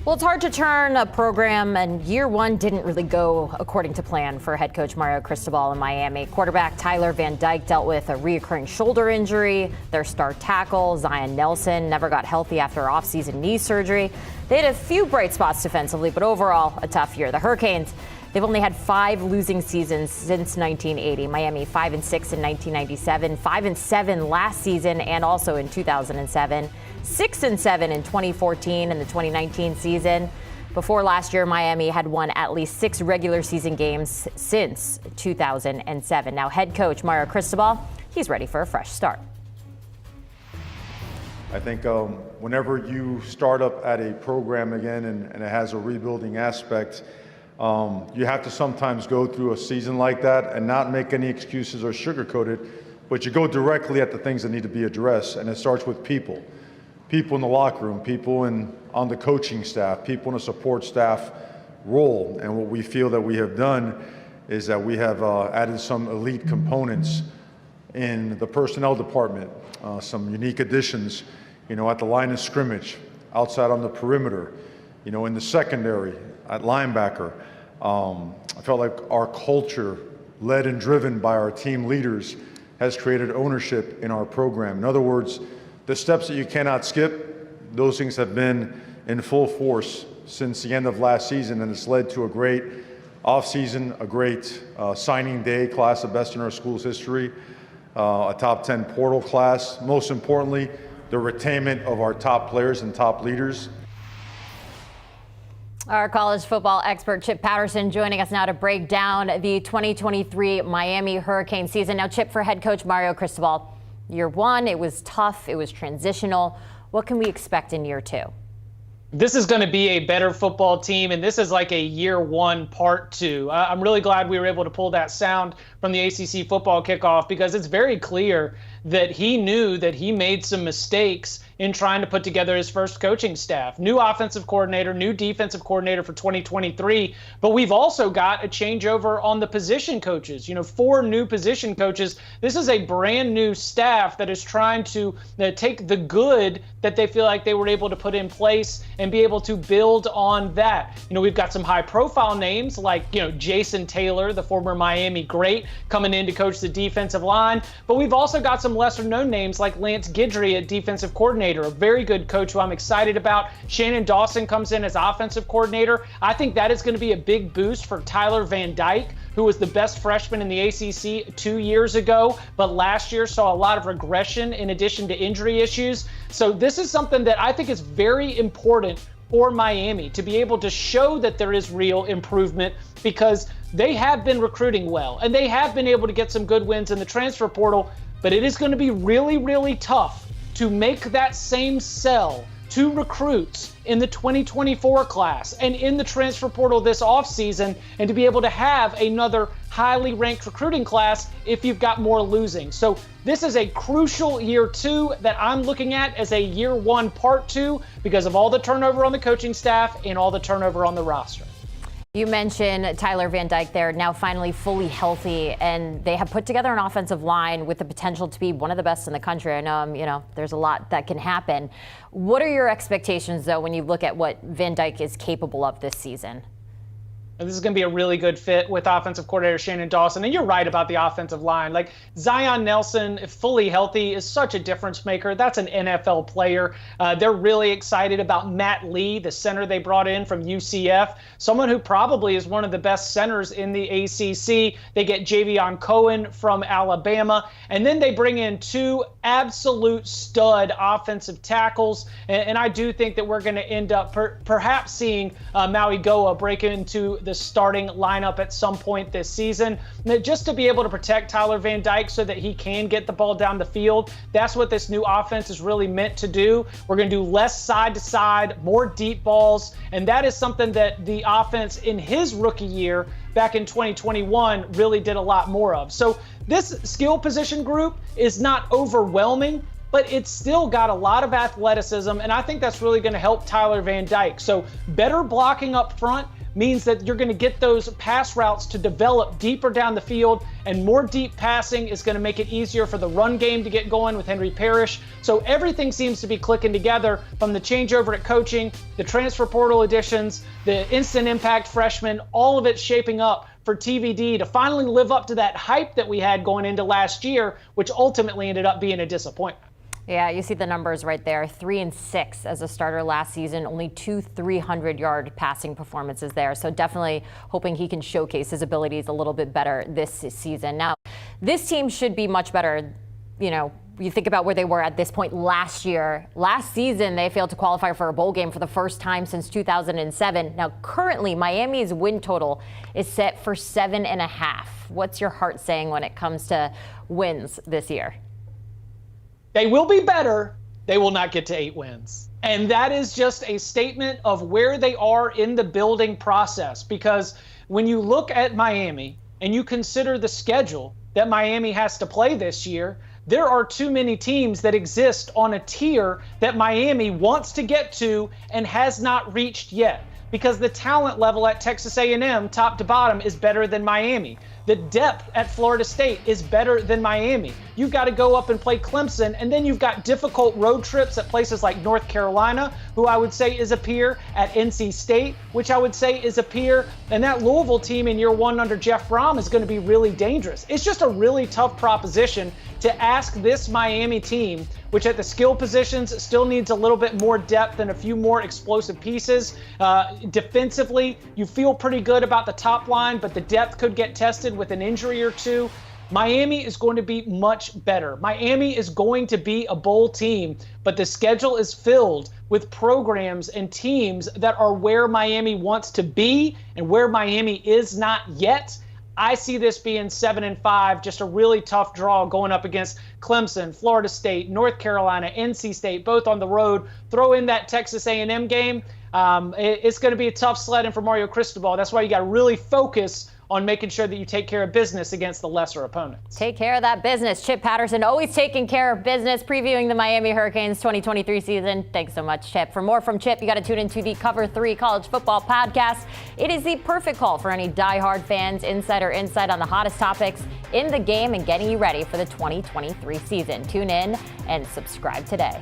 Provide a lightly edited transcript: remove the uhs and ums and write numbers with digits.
Well, it's hard to turn a program, and year one didn't really go according to plan for head coach Mario Cristobal in Miami. Quarterback Tyler Van Dyke dealt with a reoccurring shoulder injury. Their star tackle, Zion Nelson, never got healthy after offseason knee surgery. They had a few bright spots defensively, but overall, a tough year. The Hurricanes, they've only had 5 losing seasons since 1980. Miami 5-6 in 1997, 5-7 last season, and also in 2007. 6-7 in 2014 and the 2019 season. Before last year, Miami had won at least 6 regular season games since 2007. Now, head coach Mario Cristobal, he's ready for a fresh start. I think whenever you start up at a program again and it has a rebuilding aspect, you have to sometimes go through a season like that and not make any excuses or sugarcoat it, but you go directly at the things that need to be addressed, and it starts with people. People in the locker room, people on the coaching staff, people in the support staff role. And what we feel that we have done is that we have added some elite components in the personnel department, some unique additions, at the line of scrimmage, outside on the perimeter, in the secondary, at linebacker. I felt like our culture, led and driven by our team leaders, has created ownership in our program. In other words, the steps that you cannot skip, those things have been in full force since the end of last season, and it's led to a great offseason, a great signing day, class of best in our school's history, a top 10 portal class. Most importantly, the retainment of our top players and top leaders. Our college football expert Chip Patterson joining us now to break down the 2023 Miami Hurricane season. Now, Chip, for head coach Mario Cristobal, year one, it was tough, it was transitional. What can we expect in year two? This is going to be a better football team, and this is like a year one part two. I'm really glad we were able to pull that sound from the ACC football kickoff, because it's very clear that he knew that he made some mistakes in trying to put together his first coaching staff. New offensive coordinator, new defensive coordinator for 2023, but we've also got a changeover on the position coaches. 4 new position coaches. This is a brand new staff that is trying to take the good that they feel like they were able to put in place and be able to build on that. We've got some high profile names like, Jason Taylor, the former Miami great, coming in to coach the defensive line, but we've also got some lesser known names like Lance Guidry at defensive coordinator, a very good coach who I'm excited about. Shannon Dawson comes in as offensive coordinator. I think that is going to be a big boost for Tyler Van Dyke, who was the best freshman in the ACC 2 years ago, but last year saw a lot of regression in addition to injury issues. So this is something that I think is very important for Miami to be able to show that there is real improvement, because they have been recruiting well and they have been able to get some good wins in the transfer portal, but it is going to be really, really tough to make that same sell to recruits in the 2024 class and in the transfer portal this offseason, and to be able to have another highly ranked recruiting class if you've got more losing. So this is a crucial year two that I'm looking at as a year one part two, because of all the turnover on the coaching staff and all the turnover on the roster. You mentioned Tyler Van Dyke there, now finally fully healthy, and they have put together an offensive line with the potential to be one of the best in the country. I know, there's a lot that can happen. What are your expectations, though, when you look at what Van Dyke is capable of this season? And this is going to be a really good fit with offensive coordinator Shannon Dawson. And you're right about the offensive line. Like, Zion Nelson, if fully healthy, is such a difference maker. That's an NFL player. They're really excited about Matt Lee, the center they brought in from UCF, someone who probably is one of the best centers in the ACC. They get Javion Cohen from Alabama. And then they bring in 2 absolute stud offensive tackles. And I do think that we're going to end up perhaps seeing Maui Goa break into the starting lineup at some point this season, just to be able to protect Tyler Van Dyke so that he can get the ball down the field. That's what this new offense is really meant to do. We're going to do less side to side, more deep balls, and that is something that the offense in his rookie year back in 2021 really did a lot more of. So this skill position group is not overwhelming, but it's still got a lot of athleticism, and I think that's really going to help Tyler Van Dyke. So better blocking up front, means that you're going to get those pass routes to develop deeper down the field, and more deep passing is going to make it easier for the run game to get going with Henry Parrish. So everything seems to be clicking together, from the changeover at coaching, the transfer portal additions, the instant impact freshmen, all of it shaping up for TVD to finally live up to that hype that we had going into last year, which ultimately ended up being a disappointment. Yeah, you see the numbers right there. 3-6 as a starter last season, only 2 300-yard passing performances there. So definitely hoping he can showcase his abilities a little bit better this season. Now, this team should be much better. You know, you think about where they were at this point last year. Last season, they failed to qualify for a bowl game for the first time since 2007. Now, currently, Miami's win total is set for 7.5. What's your heart saying when it comes to wins this year? They will be better. They will not get to 8 wins. And that is just a statement of where they are in the building process. Because when you look at Miami and you consider the schedule that Miami has to play this year, there are too many teams that exist on a tier that Miami wants to get to and has not reached yet. Because the talent level at Texas A&M, top to bottom, is better than Miami. The depth at Florida State is better than Miami. You've got to go up and play Clemson, and then you've got difficult road trips at places like North Carolina, who I would say is a peer, at NC State, which I would say is a peer, and that Louisville team in year one under Jeff Brom is going to be really dangerous. It's just a really tough proposition to ask this Miami team, which at the skill positions still needs a little bit more depth and a few more explosive pieces. Defensively, you feel pretty good about the top line, but the depth could get tested with an injury or two. Miami is going to be much better. Miami is going to be a bowl team, but the schedule is filled with programs and teams that are where Miami wants to be and where Miami is not yet. I see this being 7-5, just a really tough draw going up against Clemson, Florida State, North Carolina, NC State, both on the road. Throw in that Texas A&M game. It's going to be a tough sledding for Mario Cristobal. That's why you got to really focus on making sure that you take care of business against the lesser opponents. Take care of that business. Chip Patterson, always taking care of business, previewing the Miami Hurricanes 2023 season. Thanks so much, Chip. For more from Chip, you got to tune into the Cover 3 College Football Podcast. It is the perfect call for any diehard fans. Insider insight on the hottest topics in the game and getting you ready for the 2023 season. Tune in and subscribe today.